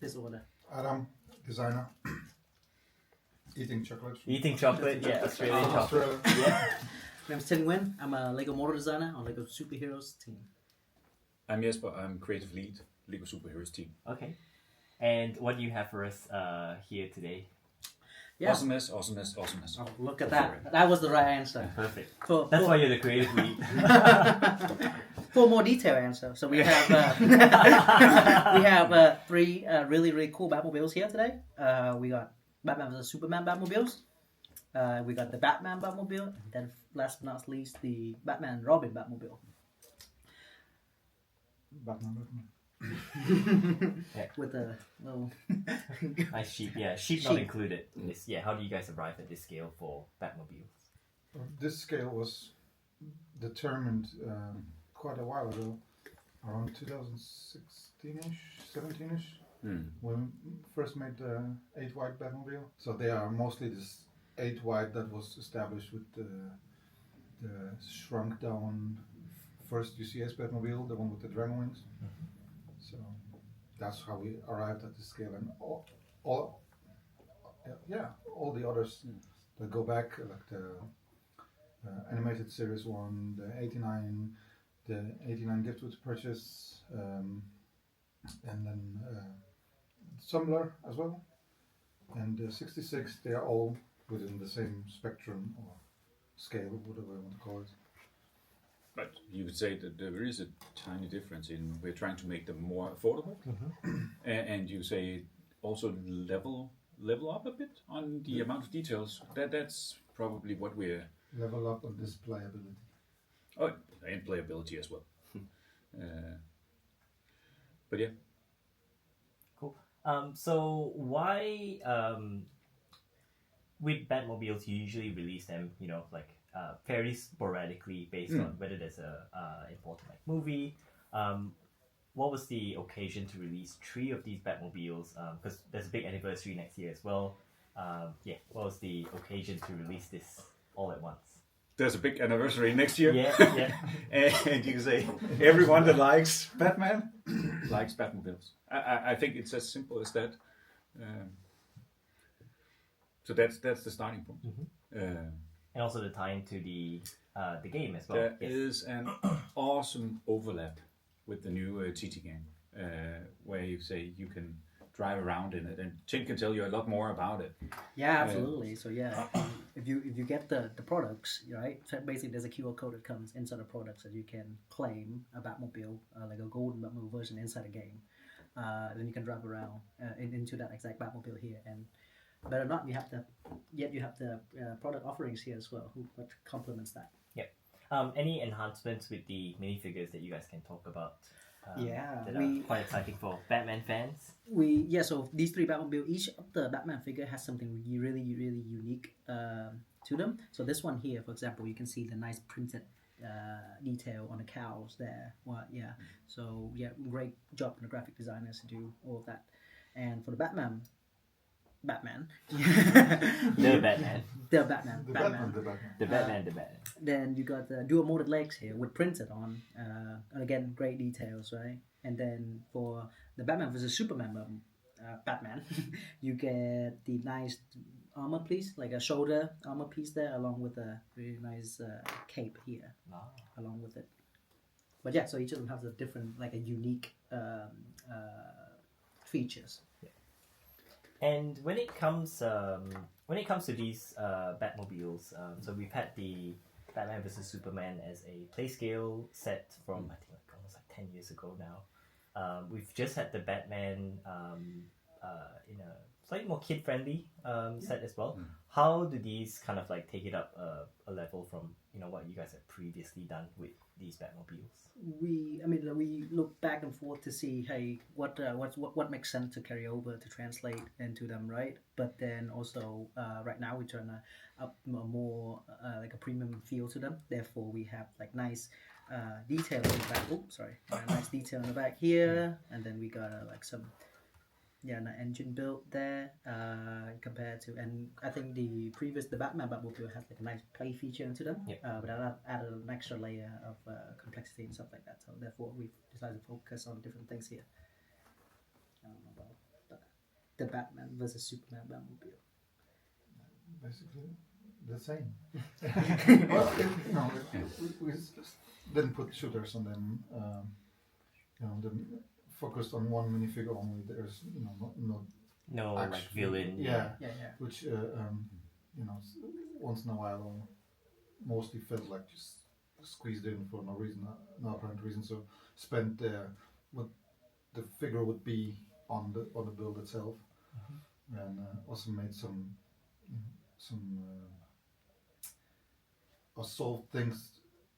this order. Adam, designer. Eating chocolate. Eating chocolate, yeah, Australian chocolate. Yeah. My name's Nguyen. I'm a LEGO model designer on LEGO Superheroes team. I'm Jesper. I'm creative lead, LEGO Superheroes team. Okay. And what do you have for us here today? Yeah. Awesomeness. Oh, look at that. That was the right answer. Perfect. That's why you're the creative lead. For a more detailed answer, so we have three really cool Batmobiles here today. We got Batman vs Superman Batmobiles. We got the Batman Batmobile, and then last but not least the Batman and Robin Batmobile. Batman. Yeah. With a little nice sheep, yeah. Sheep not included in this. Yeah, how do you guys arrive at this scale for Batmobiles? This scale was determined quite a while ago, around 2016-ish, 17-ish, when we first made the 8 wide Batmobile. So they are mostly this 8 wide that was established with the shrunk down first UCS Batmobile, the one with the dragon wings. So that's how we arrived at the scale, and all the others that go back, like the animated series one, the 89 gift with purchase, and then Sumler as well, and the 66. They are all within the same spectrum or scale, whatever you want to call it. But you could say that there is a tiny difference in we're trying to make them more affordable, and you say also level up a bit on the amount of details. That's probably what we're level up on displayability. Oh, and playability as well. But yeah. Cool. So why with Batmobiles you usually release them, fairly sporadically based on whether there's a important movie. What was the occasion to release 3 of these Batmobiles? Because there's a big anniversary next year as well. What was the occasion to release this all at once? There's a big anniversary next year. Yeah. And you can say everyone that likes Batman likes Batmobiles. I think it's as simple as that. So that's the starting point. And also the tie into the game as well. There is an awesome overlap with the new TT game, where you say you can drive around in it, and Tim can tell you a lot more about it. Yeah, absolutely. So yeah, if you get the products, right? So basically, there's a QR code that comes inside the products that you can claim a Batmobile, like a golden Batmobile version inside the game. Then you can drive around into that exact Batmobile here, and better not, you have the product offerings here as well, what complements that. Yep. Any enhancements with the minifigures that you guys can talk about? That are quite exciting for Batman fans. So these 3 Batmobile, each of the Batman figure has something really unique to them. So this one here, for example, you can see the nice printed detail on the cows there. So great job from the graphic designers to do all of that. And for the Batman. The Batman. Then you got the dual molded legs here with printed on, and again great details, right? And then for the Batman vs Superman Batman, you get the nice armor piece, like a shoulder armor piece there, along with a really nice cape here, along with it. But yeah, so each of them has a different, like a unique features. And when it comes to these Batmobiles, so we've had the Batman vs Superman as a play scale set from I think almost 10 years ago now. We've just had the Batman in a slightly more kid friendly set as well. How do these kind of like take it up a level from what you guys have previously done with these Batmobiles? We look back and forth to see, hey, what makes sense to carry over to translate into them, right? But then also right now we turn up more like a premium feel to them. Therefore, we have like nice detail in the back. Nice detail in the back here, and then we got like some an engine built there compared to, and I think the Batman Batmobile has like a nice play feature into them, but that added an extra layer of complexity and stuff like that. So therefore, we've decided to focus on different things here. I don't know about that. the Batman versus Superman Batmobile? Basically, the same. Well, we just didn't put shooters on them. Then focused on one minifigure only. There's No, like actually, villain. yeah, Yeah. which once in a while mostly felt like just squeezed in for no reason, no apparent reason. So spent what the figure would be on the build itself, and also made some or solved things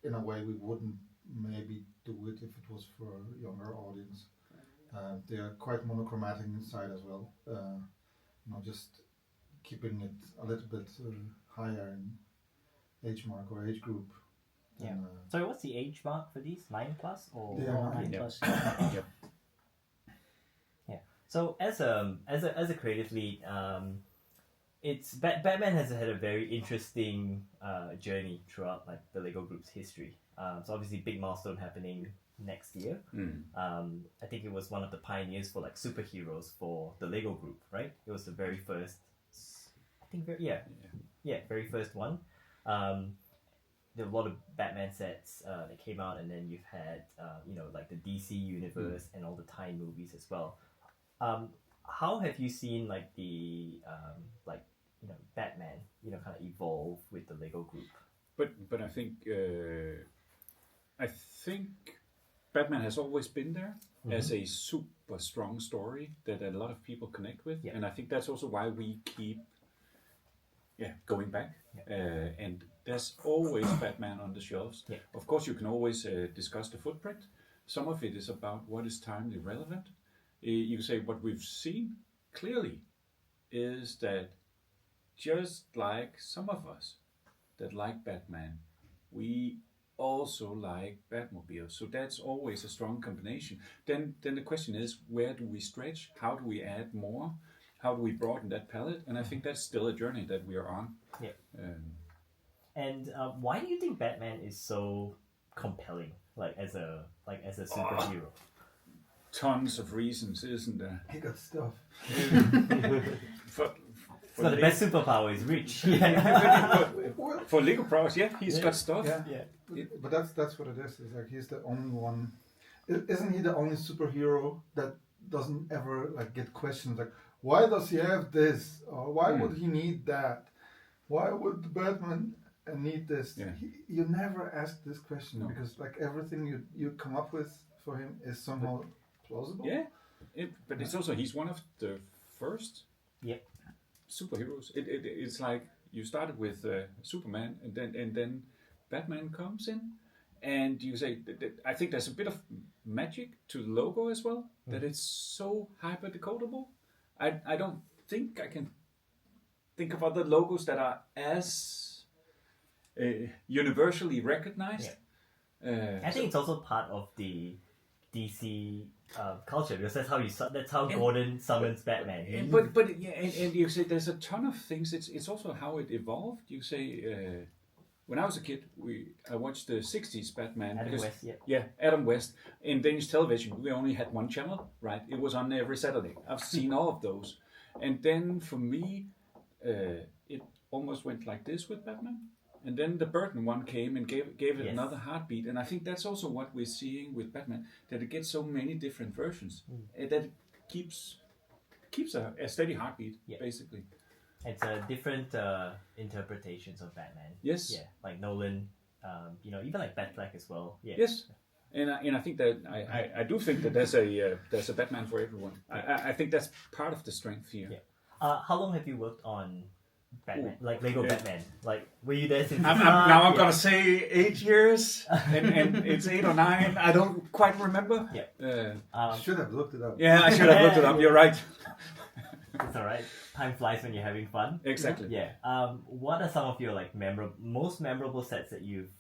in a way we wouldn't maybe do it if it was for a younger audience. They are quite monochromatic inside as well. Just keeping it a little bit higher in age mark or age group. Yeah. Sorry, what's the age mark for these? 9+ or? They are 9 Yeah. plus. Yep. Yeah. So as a creative lead, it's Batman has had a very interesting journey throughout like the LEGO Group's history. So obviously, big milestone happening next year. I think it was one of the pioneers for like superheroes for the LEGO Group, right? It was the very first. I think very first one. There were a lot of Batman sets that came out, and then you've had like the DC universe and all the tie movies as well. How have you seen like the Batman kind of evolve with the LEGO Group? But I think Batman has always been there as a super strong story that a lot of people connect with, and I think that's also why we keep going back. And there's always Batman on the shelves. Of course, you can always discuss the footprint. Some of it is about what is timely relevant. You can say what we've seen clearly is that just like some of us that like Batman, we also like Batmobile. So that's always a strong combination. Then the question is, where do we stretch? How do we add more? How do we broaden that palette? And I think that's still a journey that we are on. And why do you think Batman is so compelling, like as a superhero? Tons of reasons, isn't there? He got stuff. So the best superpower is rich. For LEGO Pros, he's got stuff. But that's what it is. It's like he's the only one. Isn't he the only superhero that doesn't ever like get questions like, why does he have this, or why would he need that? Why would Batman need this? You never ask this question because like everything you come up with for him is somehow plausible. But it's also he's one of the first superheroes. It's like you started with Superman, and then Batman comes in, and you say I think there's a bit of magic to the logo as well, that it's so hyper decodable. I don't think I can think of other logos that are as universally recognized. I think it's also part of the DC culture, because that's how Gordon summons Batman. And you say there's a ton of things. It's also how it evolved. You say when I was a kid, I watched the '60s Batman. Adam West, Adam West. In Danish television, we only had one channel, right? It was on every Saturday. I've seen all of those, and then for me, it almost went like this with Batman. And then the Burton one came and gave it another heartbeat. And I think that's also what we're seeing with Batman, that it gets so many different versions, that it keeps a steady heartbeat, basically. It's different interpretations of Batman. Yes. Yeah, like Nolan, even like Batfleck as well. Yeah. Yes. And I think that I do think that there's a Batman for everyone. I think that's part of the strength here. Yeah. How long have you worked on Batman, like LEGO Batman? Like, were you there since? I'm gonna say 8 years, and it's 8 or 9. I don't quite remember. Should have looked it up. Yeah, I should have looked it up. You're right. It's all right. Time flies when you're having fun. Exactly. Yeah. What are some of your like most memorable sets that you've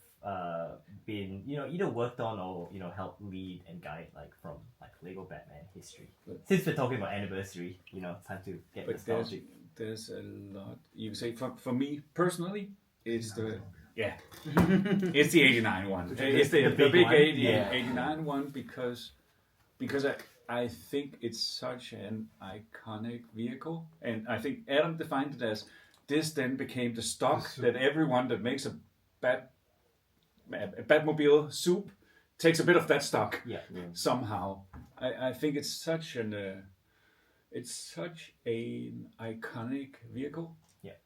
been either worked on or helped lead and guide, like from like LEGO Batman history? Since we're talking about anniversary, it's time to get nostalgic. There's a lot. You can say for me personally, it's it's the '89 one. It's the big 89 one because I think it's such an iconic vehicle, and I think Adam defined it as this. Then became the stock that everyone that makes a Batmobile soup takes a bit of that stock somehow. I think it's such an iconic vehicle. Yeah.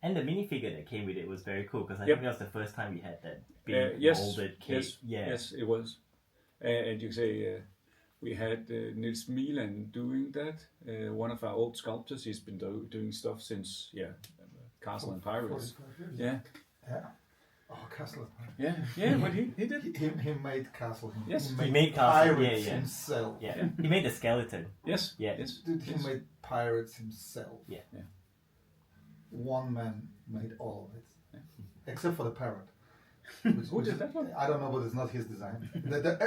And the minifigure that came with it was very cool because I think that was the first time we had that big molded cape. Yes, it was. And you say we had Niels Milan doing that. One of our old sculptors. He's been doing stuff since Castle and Pirates. Yeah. Oh, Castle. Yeah, but he did. He made Castle. Yes, he made Castle. Pirates himself. Yeah, he made the skeleton. Yes. Dude, he made Pirates himself. Yeah. One man made all of it, except for the parrot. Who did that one? I don't know, but it's not his design.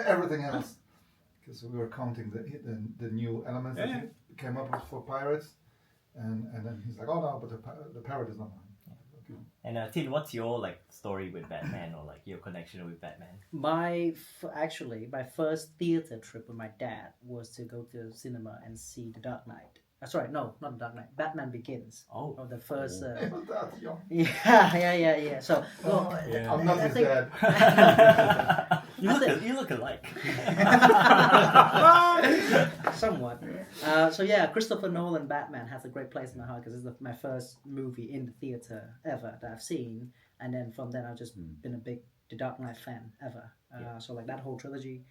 Everything else, because we were counting the new elements that he came up with for Pirates, and then he's like, oh no, but the parrot is not mine. And Tin, what's your story with Batman or your connection with Batman? My first theater trip with my dad was to go to the cinema and see The Dark Knight. Sorry, no, not The Dark Knight. Batman Begins. Oh, the first. That's young. Yeah. So, I'm not his dad. You look alike. Somewhat. Christopher Nolan Batman has a great place in my heart because it's my first movie in the theater ever that I've seen, and then from then I've just been a big The Dark Knight fan ever. So that whole trilogy,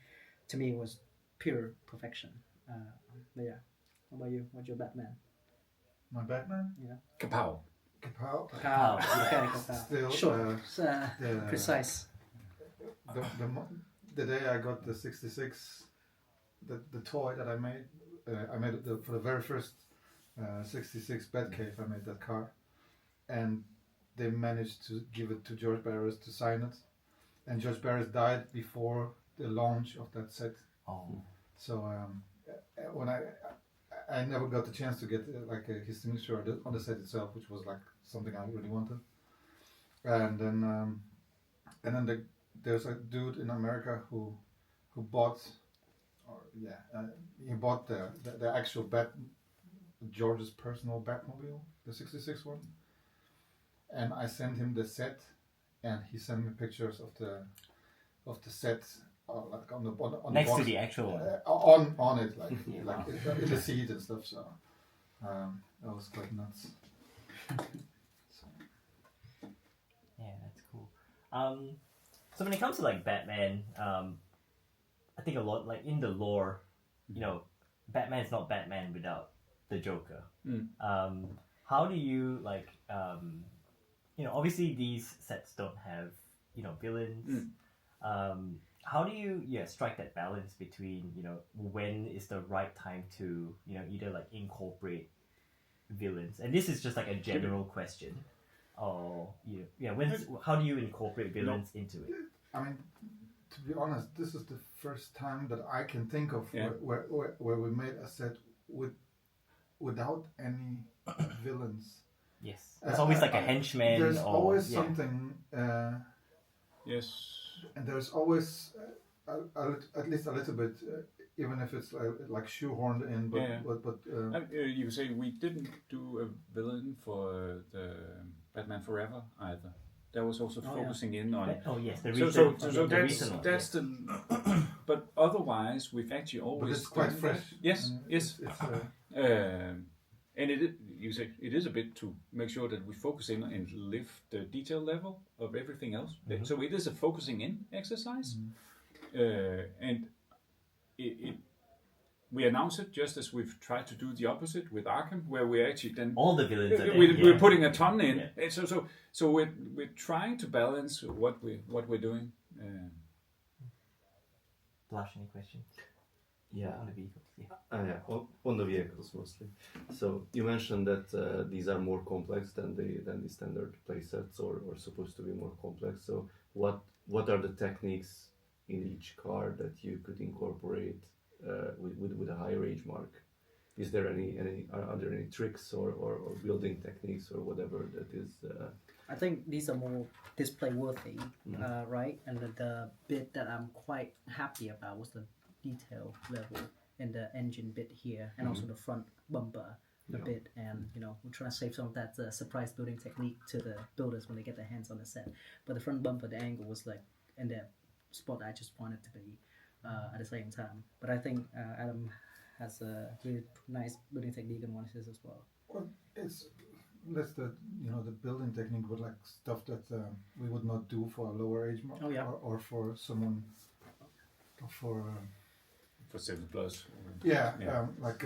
to me, was pure perfection. But yeah. How about you? What's your Batman? My Batman? Yeah. Kapow. Kapow. Still, short, precise. The day I got the 66, the toy that I made it for the very first 66 Batcave. I made that car, and they managed to give it to George Barris to sign it, and George Barris died before the launch of that set. Oh. So when I never got the chance to get his signature on the set itself, which was something I really wanted. And then there's a dude in America who bought, he bought the actual George's personal Batmobile, the 66 one. And I sent him the set, and he sent me pictures of the set. On the next box, to the actual on it, in the seat and stuff. So that was quite nuts. Yeah, that's cool. So when it comes to Batman, I think a lot in the lore, Batman is not Batman without the Joker. How do you obviously these sets don't have villains. How do you strike that balance between when is the right time to either incorporate villains, and this is just a general question, or how do you incorporate villains into it? I mean, to be honest, this is the first time that I can think of where we made a set without any villains. Yes, there's always a henchman. There's always something. Yes. And there's always at least a little bit, even if it's shoehorned in. But you could say we didn't do a villain for the Batman Forever either. That was also focusing in on. The recent. So that's the. But otherwise, we've actually always. But it's quite fresh. Yes. And you say it is a bit to make sure that we focus in and lift the detail level of everything else. Mm-hmm. So it is a focusing in exercise, and we announce it just as we've tried to do the opposite with Arkham, where we actually then all the villains we're putting a ton in. Yeah. So we're trying to balance what we're doing. Blush, any questions? Yeah. On the vehicles. On the vehicles mostly. So you mentioned that these are more complex than the standard playsets, or supposed to be more complex. So what are the techniques in each car that you could incorporate with a higher age mark? Is there are there any tricks or building techniques or whatever that is? I think these are more display worthy, right? And the bit that I'm quite happy about was the detail level in the engine bit here, and also the front bumper a bit. And we're trying to save some of that surprise building technique to the builders when they get their hands on the set. But the front bumper, the angle was like in the spot I just wanted to be at the same time. But I think Adam has a really nice building technique on one of his as well. Well, that's the the building technique with like stuff that we would not do for a lower age mark, or for someone, or for 7+. like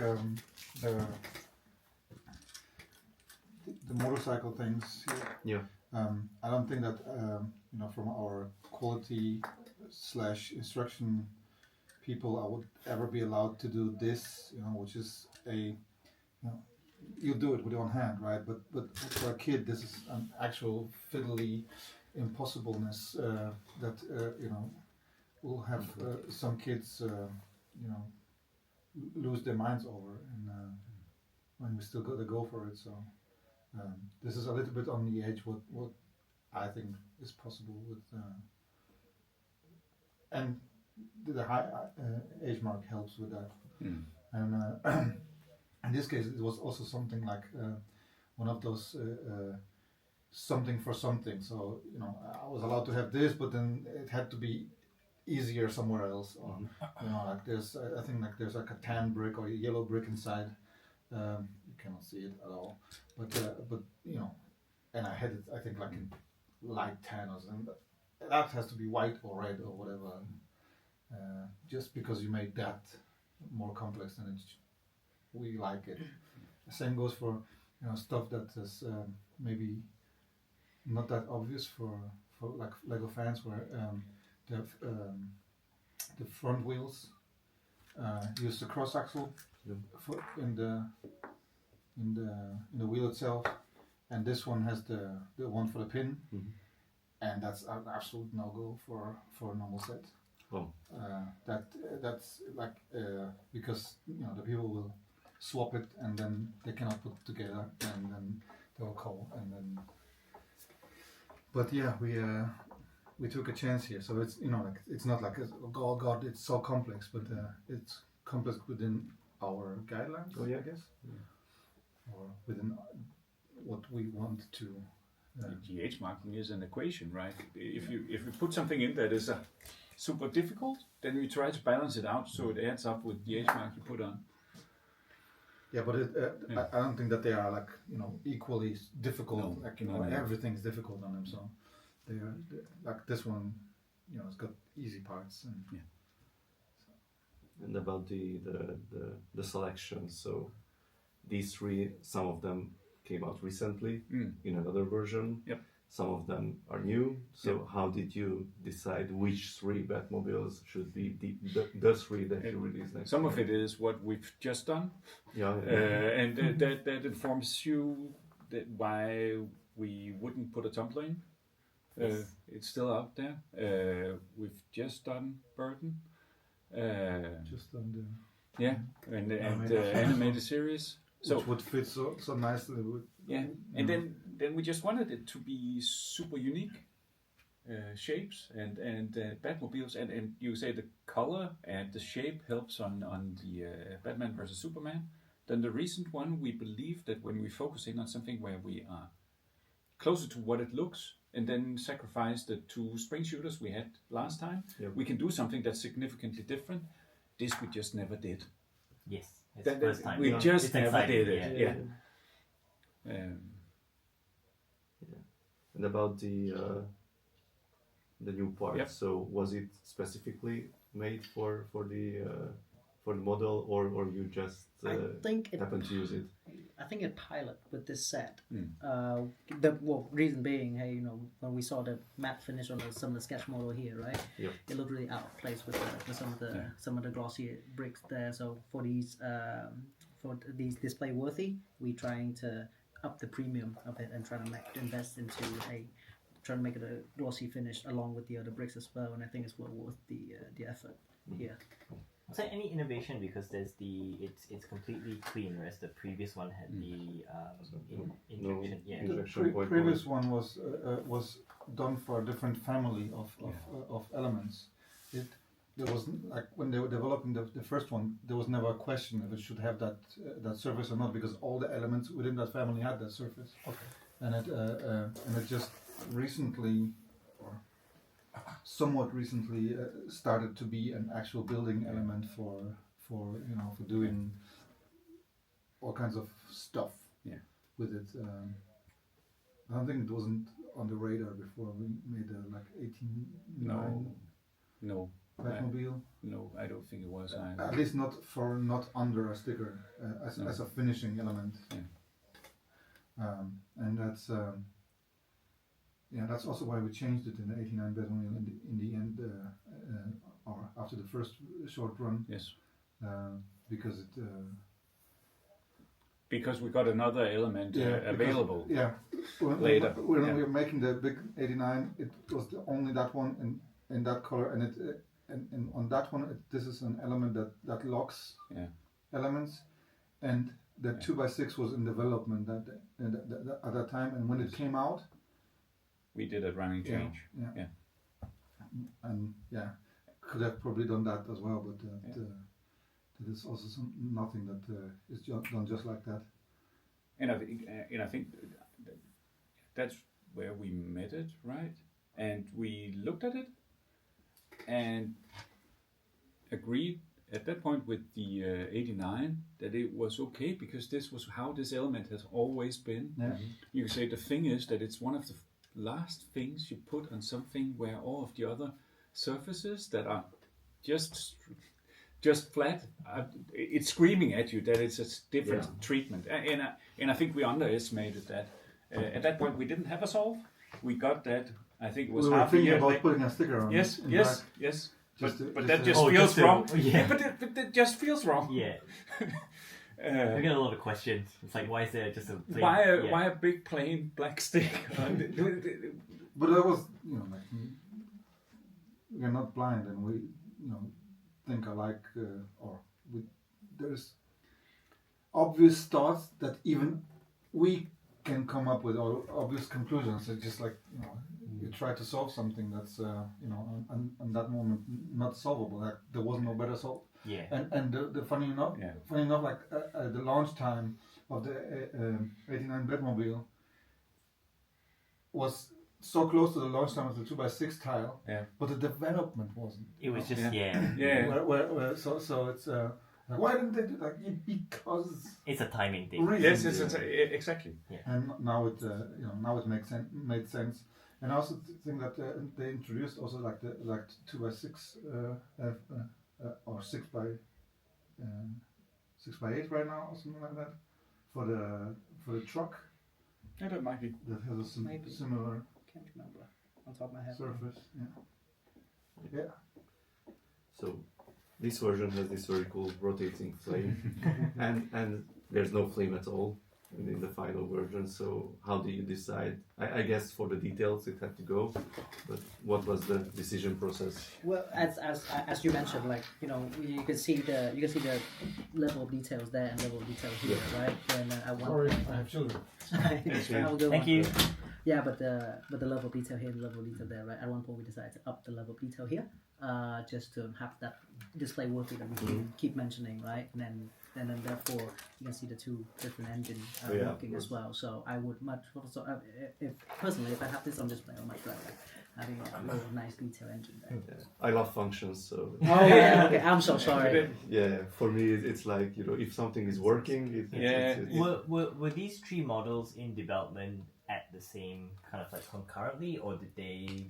the motorcycle things here. I don't think that from our quality / instruction people, I would ever be allowed to do this, which is you do it with one hand, right? But for a kid, this is an actual fiddly impossibleness that will have some kids lose their minds over, and when we still got to go for it. So this is a little bit on the edge what I think is possible with and the high age mark helps with that. And in this case, it was also something like one of those something for something. So I was allowed to have this, but then it had to be easier somewhere else. Or like there's, I think like there's like a tan brick or a yellow brick inside. You cannot see it at all. But and I had it, I think like in light tan or something. But that has to be white or red or whatever. Just because you made that more complex than we like it. The same goes for stuff that is maybe not that obvious for like Lego fans, where the front wheels use the cross axle in the wheel itself, and this one has the one for the pin, and that's an absolute no go for a normal set. That's like because the people will swap it and then they cannot put it together, and then they'll call, and then. But yeah, we took a chance here, so it's like it's not like oh god it's so complex, but it's complex within our guidelines. I guess, or within what we want to. The age marking is an equation, right? If you put something in that is super difficult, then we try to balance it out so it adds up with the age mark you put on. Yeah, but I don't think that they are like equally difficult. Everything's difficult on them, so they're like this one. It's got easy parts. And about the selection, so these three, some of them came out recently in another version. Yep. Some of them are new. So how did you decide which three Batmobiles should be the three that you release next? Some of it is what we've just done, and that informs you that why we wouldn't put a tumbler in. It's still out there. We've just done Burton. Just on the and the animated series. So which would fit so nicely with. And then we just wanted it to be super unique shapes and Batmobiles, and you say the color and the shape helps on the Batman versus Superman. Then the recent one, we believe that when we focus in on something where we are closer to what it looks, and then sacrifice the two spring shooters we had last time, we can do something that's significantly different. This we just never did. Yes, it's the first time. We just never did it. And about the new part, so was it specifically made for the model, or you just happened to use it? I think it pilot with this set. Reason being, hey, when we saw the matte finish on some of the sketch model here, right? It looked really out of place with some of the glossy bricks there. So for these display worthy, we trying to up the premium of it and trying to invest into trying to make it a glossy finish along with the other bricks as well. And I think it's well worth the effort here. Was there any innovation, because there's it's completely clean, whereas the previous one had the injection? The previous one was done for a different family of elements. there was like when they were developing the first one, there was never a question if it should have that surface or not, because all the elements within that family had that surface. Okay. And it just recently, or somewhat recently, started to be an actual building element for doing all kinds of stuff. Yeah. With it. I don't think it wasn't on the radar before we made like 18 No, Batmobile. no, I don't think it was. At least not under a sticker as a finishing element. Yeah. And that's also why we changed it in the 89 Batmobile in the end, or after the first short run. Yes. Because it. Because we got another element available. When we were making the big 89, it was only that one in that color, and on that one, this is an element that locks elements, and the 2x6 was in development at that time, and when it came out, we did a running change. Yeah. And could have probably done that as well, but that is also nothing that is done just like that. And I think that's where we met it, right? And we looked at it and agreed at that point with the 89 that it was okay, because this was how this element has always been. Yeah. You say the thing is that it's one of the last things you put on something where all of the other surfaces that are just flat, it's screaming at you that it's a different treatment. And I think we underestimated that. At that point, we didn't have a solve. We got that. I think it was half a year. About putting a sticker on. Yes. But that just Oh, feels just to- wrong. yeah. But it just feels wrong. Yeah. We get a lot of questions. It's like, why is there just a plain, Why a big plain black stick? But that was, like, we're not blind, and we, think alike, there's obvious thoughts that even we can come up with, or obvious conclusions. It's just like, you try to solve something that's, on that moment not solvable. Like, there was no better solve. Yeah. And the funny enough, like the launch time of the 89 Batmobile was so close to the launch time of the 2x6 tile, but the development wasn't. It was just So it's like, why didn't they do that? Because it's a timing thing. Yes, exactly. Yeah. And now it made sense. And I also think that they introduced also like 2x6 or 6x8 right now or something like that for the truck. Yeah, that might be. That has a similar Can't remember on top of my head. surface. Yeah. So this version has this very cool rotating flame, and there's no flame at all in the final version. So how do you decide? I guess for the details it had to go, but what was the decision process? Well, as you mentioned, like you can see the level of details there and level of detail here, right? And at one Sorry, point, I have children. Thank you. Yeah, but the level of detail here and the level of detail there, right? At one point we decided to up the level of detail here, just to have that display worthy that we keep mentioning, right? And then therefore you can see the two different engines working as well. So I would much also, if personally, if I have this on display, I would much rather having a nice detail engine there. I love functions, so Oh yeah, okay. I'm so sorry. for me it's like if something is working, Were these three models in development at the same kind of like concurrently, or did they?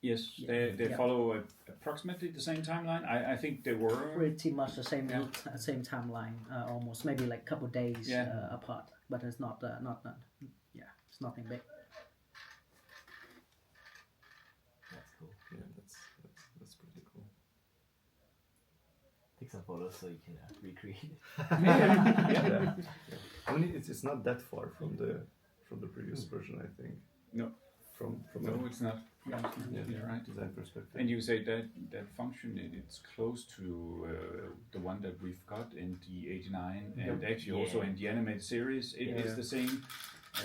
Yes, they follow approximately the same timeline. I think they were Pretty much the same same timeline, almost maybe like a couple of days apart, but it's not it's nothing big. That's cool. Yeah, that's pretty cool. Take some photos so you can recreate it. I mean, it's not that far from the previous version, I think. No. From No, it's not. yeah, Right. design perspective. And you say that function, it's close to the one that we've got in the 89 and actually also in the animated series. It is the same.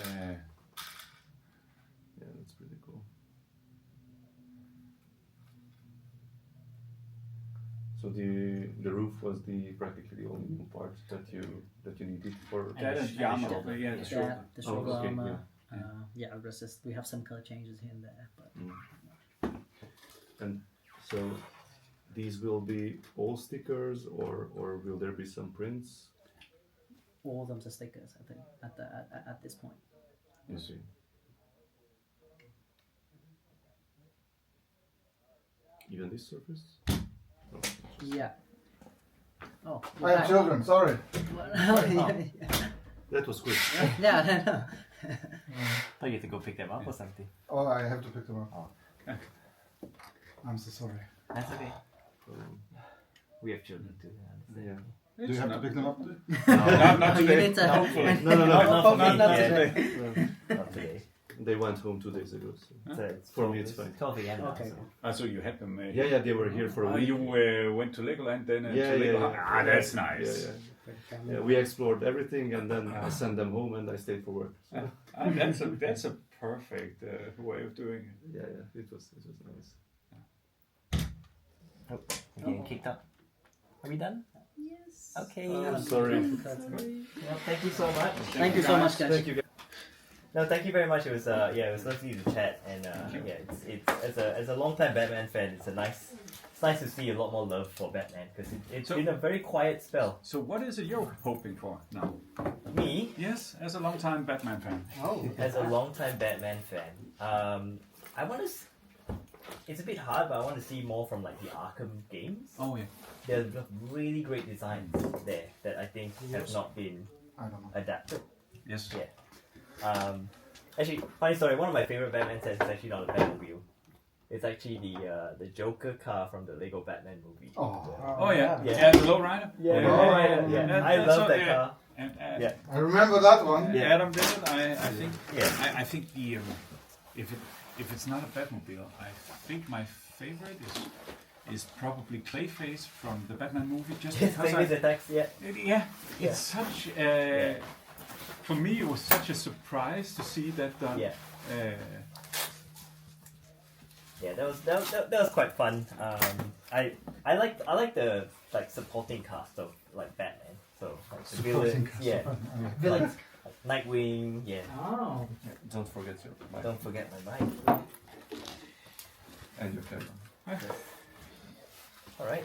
Yeah, that's pretty cool. So the roof was practically the only new part that you needed for. That and the armor, yeah, the shoulder. That, the shoulder okay, armor. yeah. Yeah, we have some color changes here and there, but And so these will be all stickers, or will there be some prints? all of them are stickers. I think at this point. You see. Even this surface? No. Yeah. Oh. I have children. Sorry. That was quick. Yeah, I know. Oh, you have to go pick them up or something. Oh, I have to pick them up. Oh. I'm so sorry. That's okay. We have children too. Yeah. Do you have to pick them up? Not You today. need to- Hopefully. No, no, no. Not Yeah. today. Not today. They went home 2 days ago. So. So it's For me, it's fine. 12 a.m. now, Okay. so. So you had them. Yeah, they were here for a week. You went to Legoland then to Yeah, Lego. yeah, yeah. Ah, that's nice. Yeah, we explored everything, and then I sent them home, and I stayed for work. So, That's a perfect way of doing it. yeah, it was nice. Oh, we're getting kicked out. Are we done? Yes. Okay. Oh, sorry. Well, thank you so much. Thank you so much, guys. Thank you, guys. No, thank you very much. It was it was lovely to chat, and yeah, it's as a longtime Batman fan, it's nice to see a lot more love for Batman because it's been a very quiet spell. So what is it you're hoping for now? Me, Yes, as a long-time Batman fan. Oh. as a longtime Batman fan, I want to. It's a bit hard, but I want to see more from like the Arkham games. Oh yeah. There's really great designs there that I think have not been I don't know. adapted. Yes. Yeah. Actually, funny story. One of my favorite Batman sets is actually not a Batmobile. It's actually the Joker car from the Lego Batman movie. Oh, Oh yeah. Yeah. Yeah, the lowrider. Yeah, That- I that's love so- that yeah. car. And, Yeah. I remember that one. Yeah. Adam did it. I think. Yeah. I think the if it's not a Batmobile, I think my favorite is probably Clayface from the Batman movie. Just Yes, because David attacks. Yeah. yeah, it's such. For me, it was such a surprise to see that done. Yeah. Yeah, that was quite fun. I like the like supporting cast of like Batman. So like the villains, yeah, villains, like Nightwing, yeah. Oh. Don't forget your mic Don't forget my mic. and your camera. All right.